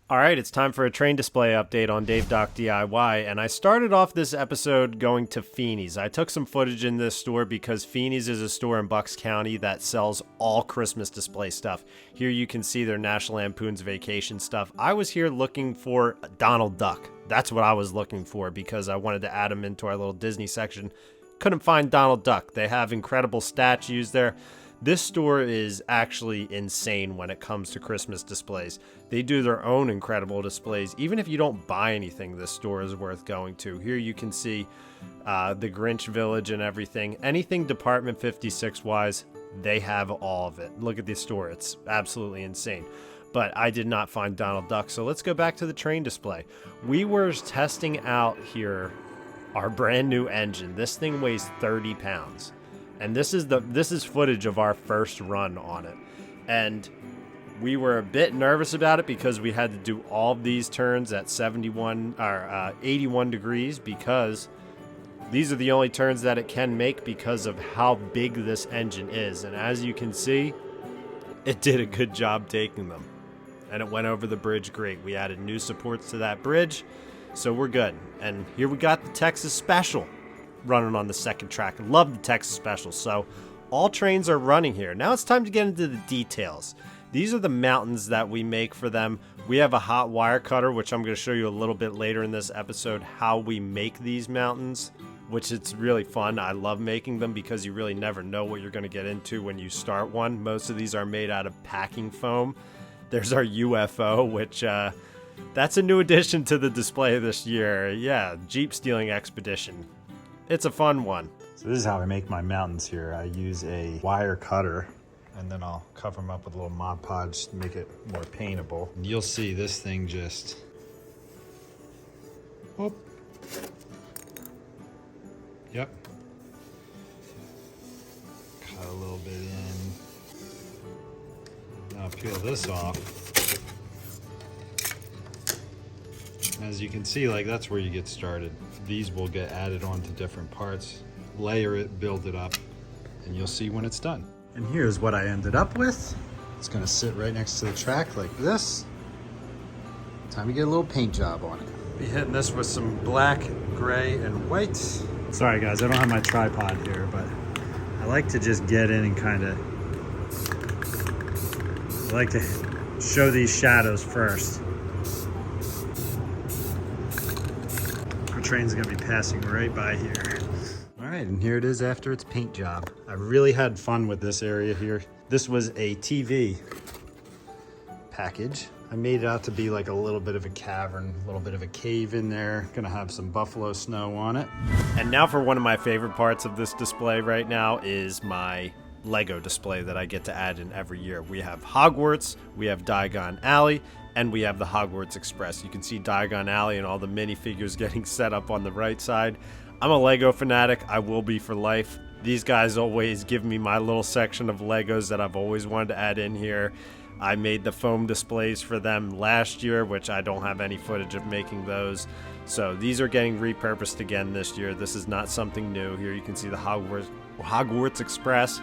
All right, it's time for a train display update on Dave Doc DIY, and I started off this episode going to Feeney's. I took some footage in this store because Feeney's is a store in Bucks County that sells all Christmas display stuff. Here you can see their National Lampoon's Vacation stuff. I was here looking for Donald Duck. That's what I was looking for because I wanted to add him into our little Disney section. Couldn't find Donald Duck. They have incredible statues there. This store is actually insane when it comes to Christmas displays. They do their own incredible displays. Even if you don't buy anything, this store is worth going to. Here you can see the Grinch Village and everything. Anything Department 56 wise, they have all of it. Look at this store. It's absolutely insane. But I did not find Donald Duck, so let's go back to the train display. We were testing out here our brand new engine. This thing weighs 30 pounds. And this is footage of our first run on it. And we were a bit nervous about it because we had to do all of these turns at 81 degrees because these are the only turns that it can make because of how big this engine is. And as you can see, it did a good job taking them. And it went over the bridge great. We added new supports to that bridge, so we're good. And here we got the Texas Special running on the second track. Love the Texas Special. So all trains are running here. Now it's time to get into the details. These are the mountains that we make for them. We have a hot wire cutter, which I'm going to show you a little bit later in this episode, how we make these mountains, which it's really fun. I love making them because you really never know what you're going to get into when you start one. Most of these are made out of packing foam. There's our UFO, which that's a new addition to the display this year. Yeah, Jeep Stealing Expedition. It's a fun one. So this is how I make my mountains here. I use a wire cutter and then I'll cover them up with a little Mod Podge to make it more paintable. And you'll see this thing just, whoop. Yep. Cut a little bit in. Now peel this off. As you can see, like that's where you get started. These will get added onto different parts, layer it, build it up, and you'll see when it's done. And here's what I ended up with. It's gonna sit right next to the track like this. Time to get a little paint job on it. Be hitting this with some black, gray, and white. Sorry guys, I don't have my tripod here, but I like to just get in and kind of, I like to show these shadows first. Train's gonna be passing right by here. All right, and here it is after its paint job. I really had fun with this area here. This was a TV package. I made it out to be like a little bit of a cavern, a little bit of a cave in there. Gonna have some buffalo snow on it. And now for one of my favorite parts of this display right now is my Lego display that I get to add in every year. We have Hogwarts, we have Diagon Alley, and we have the Hogwarts Express. You can see Diagon Alley and all the minifigures getting set up on the right side. I'm a Lego fanatic. I will be for life. These guys always give me my little section of Legos that I've always wanted to add in here. I made the foam displays for them last year, which I don't have any footage of making those. So these are getting repurposed again this year. This is not something new. Here you can see the Hogwarts Express.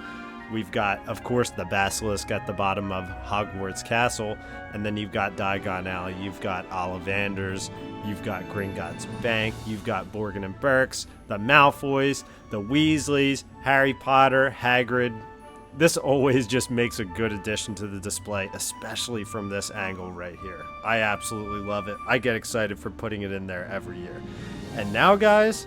We've got, of course, the basilisk at the bottom of Hogwarts Castle, and then you've got Diagon Alley, you've got Ollivanders, you've got Gringotts Bank, you've got Borgin and Burkes, the Malfoys, the Weasleys, Harry Potter, Hagrid. This always just makes a good addition to the display, especially from this angle right here. I absolutely love it. I get excited for putting it in there every year. And now, guys,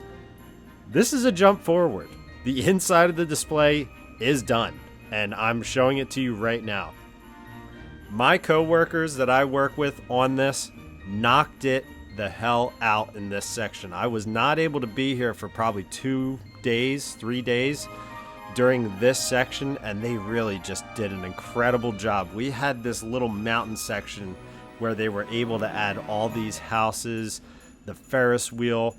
this is a jump forward. The inside of the display is done, and I'm showing it to you right now. My co-workers that I work with on this knocked it the hell out in this section. I was not able to be here for probably 3 days during this section, and they really just did an incredible job. We had this little mountain section where they were able to add all these houses, the Ferris wheel.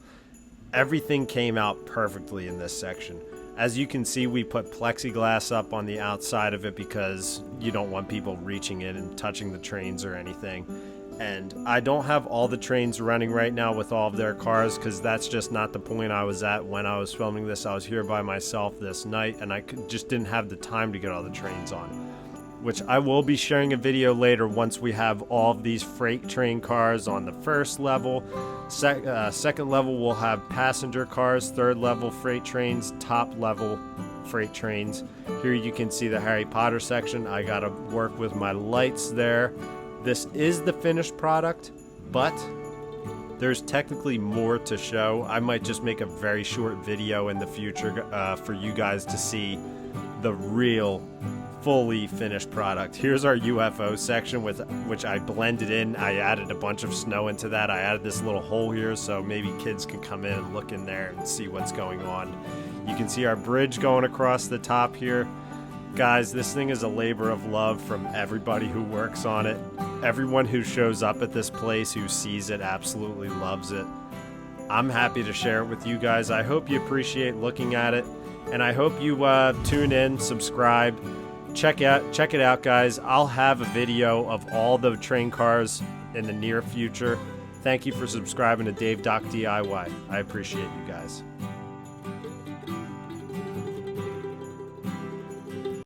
Everything came out perfectly in this section. As you can see, we put plexiglass up on the outside of it because you don't want people reaching in and touching the trains or anything. And I don't have all the trains running right now with all of their cars because that's just not the point I was at when I was filming this. I was here by myself this night and just didn't have the time to get all the trains on. which I will be sharing a video later once we have all of these freight train cars on the first level. Second level we'll have passenger cars, third level freight trains, top level freight trains. Here you can see the Harry Potter section. I gotta work with my lights there. This is the finished product, but there's technically more to show. I might just make a very short video in the future for you guys to see the real fully finished product. Here's our UFO section, with which I blended in. I added a bunch of snow into that. I added this little hole here so maybe kids can come in and look in there and see what's going on. You can see our bridge going across the top here. Guys, this thing is a labor of love from everybody who works on it. Everyone who shows up at this place, who sees it, absolutely loves it. I'm happy to share it with you guys. I hope you appreciate looking at it, and I hope you tune in, subscribe, check it out, guys. I'll have a video of all the train cars in the near future. Thank you for subscribing to Dave Doc DIY. I appreciate you guys.